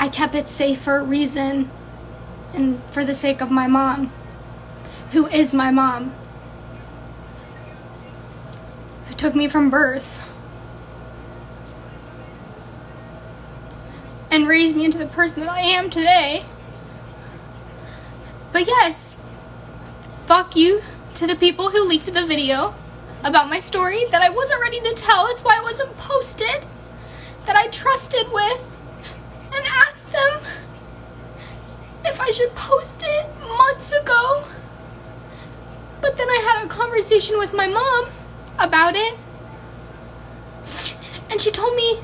I kept it safe for a reason and for the sake of my mom, who is my mom, who took me from birth and raised me into the person that I am today. But yes, fuck you to the people who leaked the video about my story that I wasn't ready to tell. It's why it wasn't posted, that I trusted with and asked them if I should post it months ago. But then I had a conversation with my mom about it, and she told me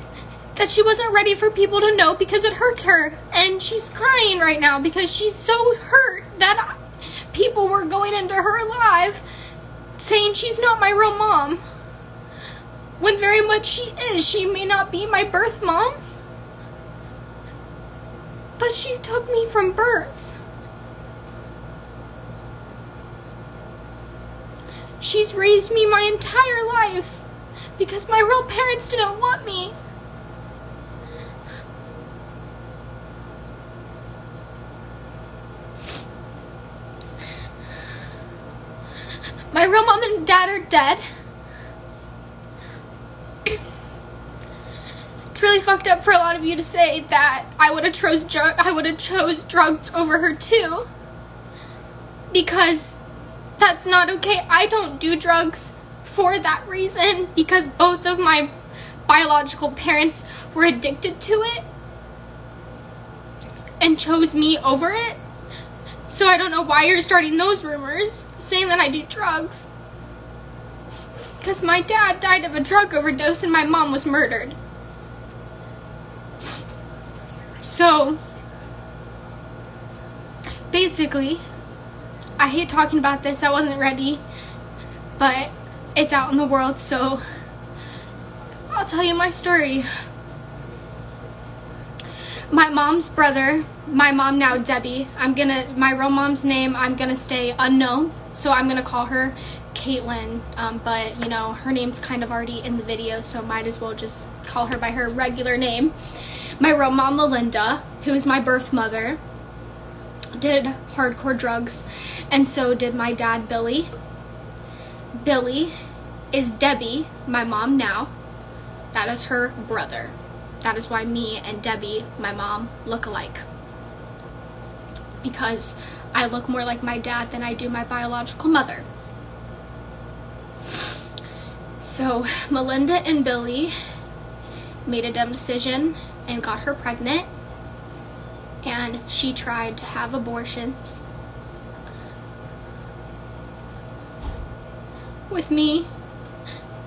that she wasn't ready for people to know because it hurts her, and she's crying right now because she's so hurt that people were going into her live saying she's not my real mom, when very much she is. She may not be my birth mom, but she took me from birth. She's raised me my entire life because my real parents didn't want me. My real mom and dad are dead. It's really fucked up for a lot of you to say that I would have chose drugs over her too, because that's not okay. I don't do drugs for that reason, because both of my biological parents were addicted to it and chose me over it. So I don't know why you're starting those rumors saying that I do drugs, because my dad died of a drug overdose and my mom was murdered. So basically, I hate talking about this. I wasn't ready, but it's out in the world, so I'll tell you my story. My mom's brother, my mom now, Debbie, my real mom's name, I'm gonna stay unknown, so I'm gonna call her Caitlin, but you know, her name's kind of already in the video, so might as well just call her by her regular name. My real mom, Melinda, who is my birth mother, did hardcore drugs, and so did my dad, Billy. Billy is Debbie, my mom now. That is her brother. That is why me and Debbie, my mom, look alike. Because I look more like my dad than I do my biological mother. So Melinda and Billy made a dumb decision and got her pregnant, and she tried to have abortions with me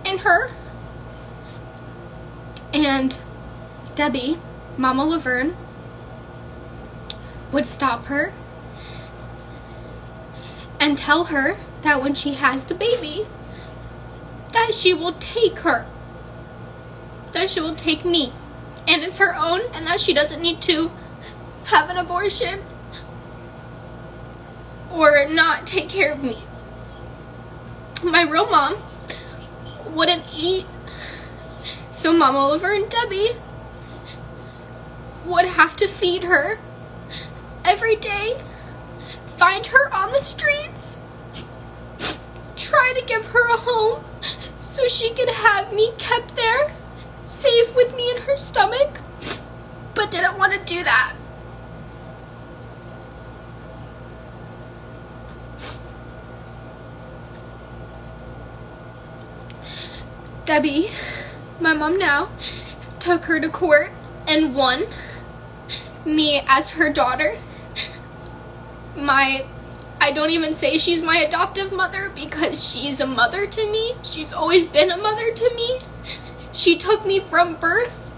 and her. And Debbie, Mama Laverne, would stop her and tell her that when she has the baby, that she will take her, that she will take me and as her own, and that she doesn't need to have an abortion or not take care of me. My real mom wouldn't eat, so Mama Laverne and Debbie would have to feed her every day, find her on the streets, try to give her a home so she could have me kept there, safe with me in her stomach, but didn't want to do that. Debbie, my mom now, took her to court and won. Me as her daughter. I don't even say she's my adoptive mother, because she's a mother to me. She's always been a mother to me. She took me from birth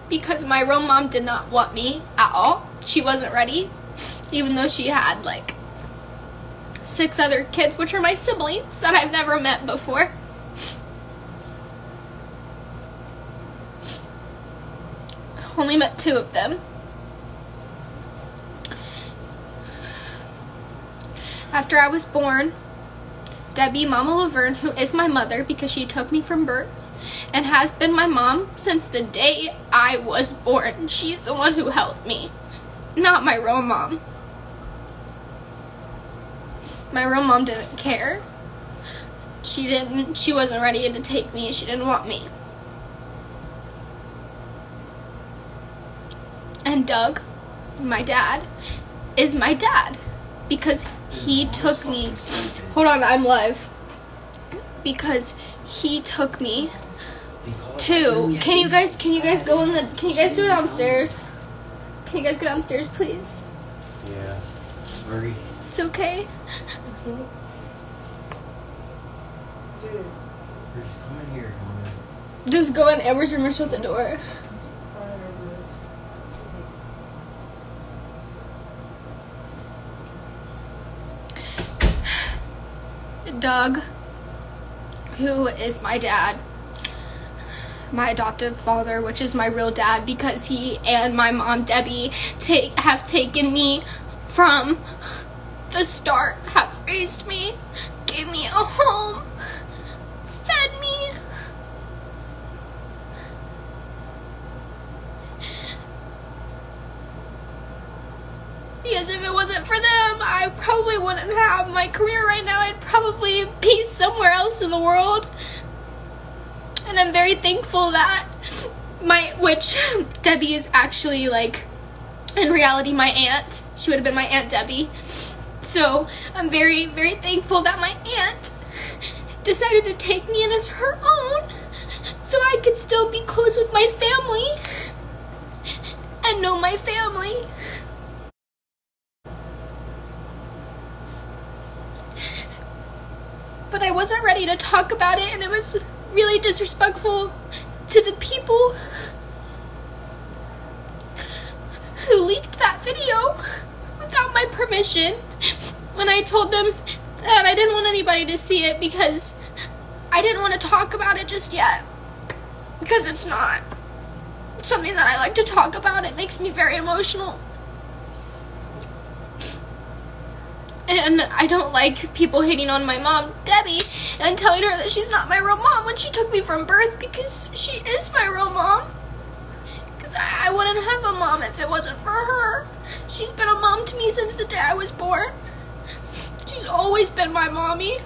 because my real mom did not want me at all. She wasn't ready, even though she had like 6 other kids, which are my siblings that I've never met before. Only met 2 of them. After I was born, Debbie, Mama Laverne, who is my mother because she took me from birth, and has been my mom since the day I was born. She's the one who helped me, not my real mom. My real mom didn't care. She wasn't ready to take me. She didn't want me. And Doug, my dad, is my dad because he took me. Hold on, I'm live. Because he took me to. Can you guys do it downstairs? Can you guys go downstairs, please? Yeah. Hurry. It's okay. Dude. Just come in here, Mama. Just go in Amber's room and shut the door. Doug, who is my dad, my adoptive father, which is my real dad because he and my mom Debbie have taken me from the start, have raised me, gave me a home, fed me. Because if it wasn't for them, I probably wouldn't have my career right now. I'd probably be somewhere else in the world. And I'm very thankful that which Debbie is actually, like, in reality, my aunt. She would have been my Aunt Debbie. So I'm very, very thankful that my aunt decided to take me in as her own so I could still be close with my family and know my family. But I wasn't ready to talk about it, and it was really disrespectful to the people who leaked that video without my permission when I told them that I didn't want anybody to see it because I didn't want to talk about it just yet, because it's not something that I like to talk about. It makes me very emotional. And I don't like people hating on my mom, Debbie, and telling her that she's not my real mom when she took me from birth, because she is my real mom. Because I wouldn't have a mom if it wasn't for her. She's been a mom to me since the day I was born. She's always been my mommy.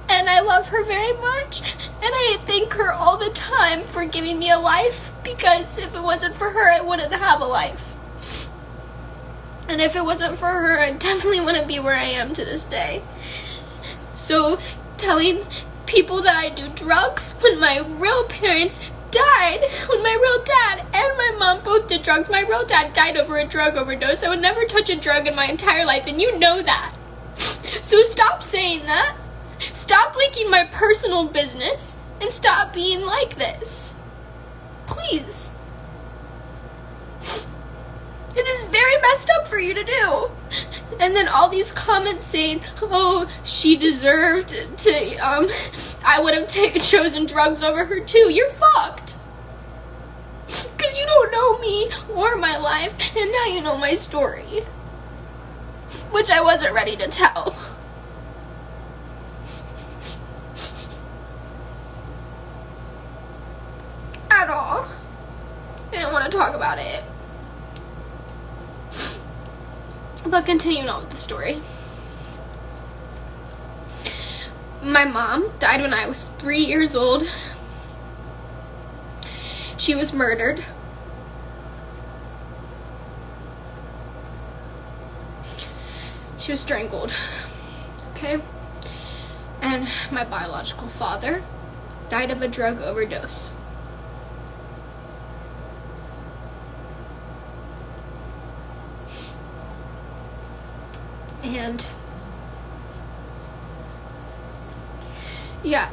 And I love her very much. And I thank her all the time for giving me a life, because if it wasn't for her, I wouldn't have a life. And if it wasn't for her, I definitely wouldn't be where I am to this day. So, telling people that I do drugs when my real parents died, when my real dad and my mom both did drugs. My real dad died over a drug overdose. I would never touch a drug in my entire life, and you know that. So stop saying that. Stop leaking my personal business, and stop being like this. Please. It is very messed up for you to do. And then all these comments saying, oh, she deserved to, I would have chosen drugs over her too. You're fucked. Because you don't know me or my life, and now you know my story. Which I wasn't ready to tell. At all. I didn't want to talk about it. But continuing on with the story. My mom died when I was 3 years old. She was murdered. She was strangled. Okay? And my biological father died of a drug overdose. And yeah,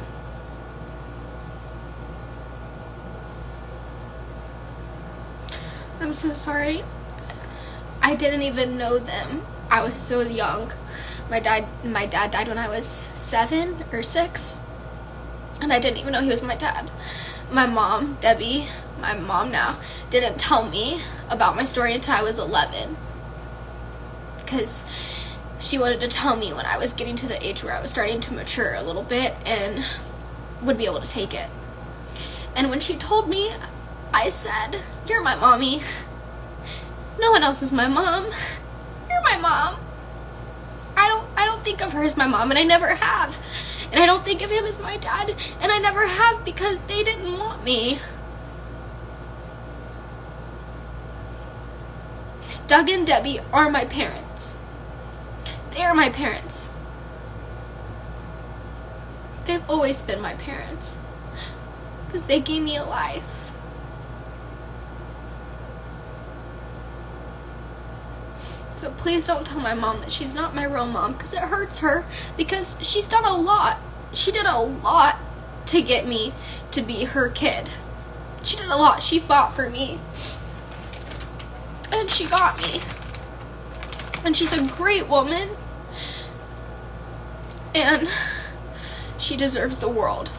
I'm so sorry. I didn't even know them. I was so young. My dad died when I was 7 or 6, and I didn't even know he was my dad. My mom, Debbie, my mom now, didn't tell me about my story until I was 11. Because she wanted to tell me when I was getting to the age where I was starting to mature a little bit and would be able to take it. And when she told me, I said, "You're my mommy. No one else is my mom. You're my mom." I don't think of her as my mom, and I never have. And I don't think of him as my dad, and I never have, because they didn't want me. Doug and Debbie are my parents. They are my parents. They've always been my parents, because they gave me a life. So please don't tell my mom that she's not my real mom, because it hurts her, because she's done a lot. She did a lot to get me to be her kid. She did a lot. She fought for me. And she got me. And she's a great woman. And she deserves the world.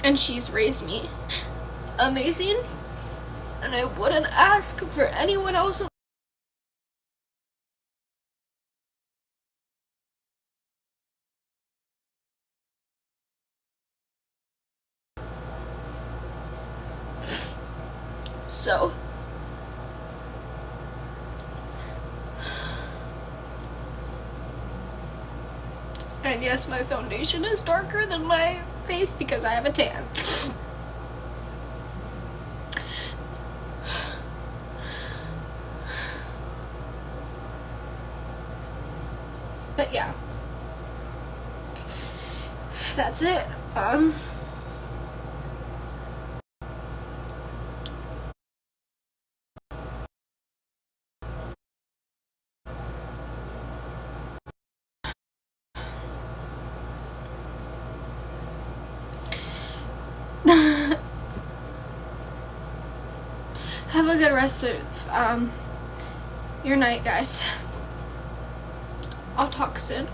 And she's raised me amazing. And I wouldn't ask for anyone else. So, and yes, my foundation is darker than my face because I have a tan. But yeah, that's it. Have a good rest of your night, guys. I'll talk soon.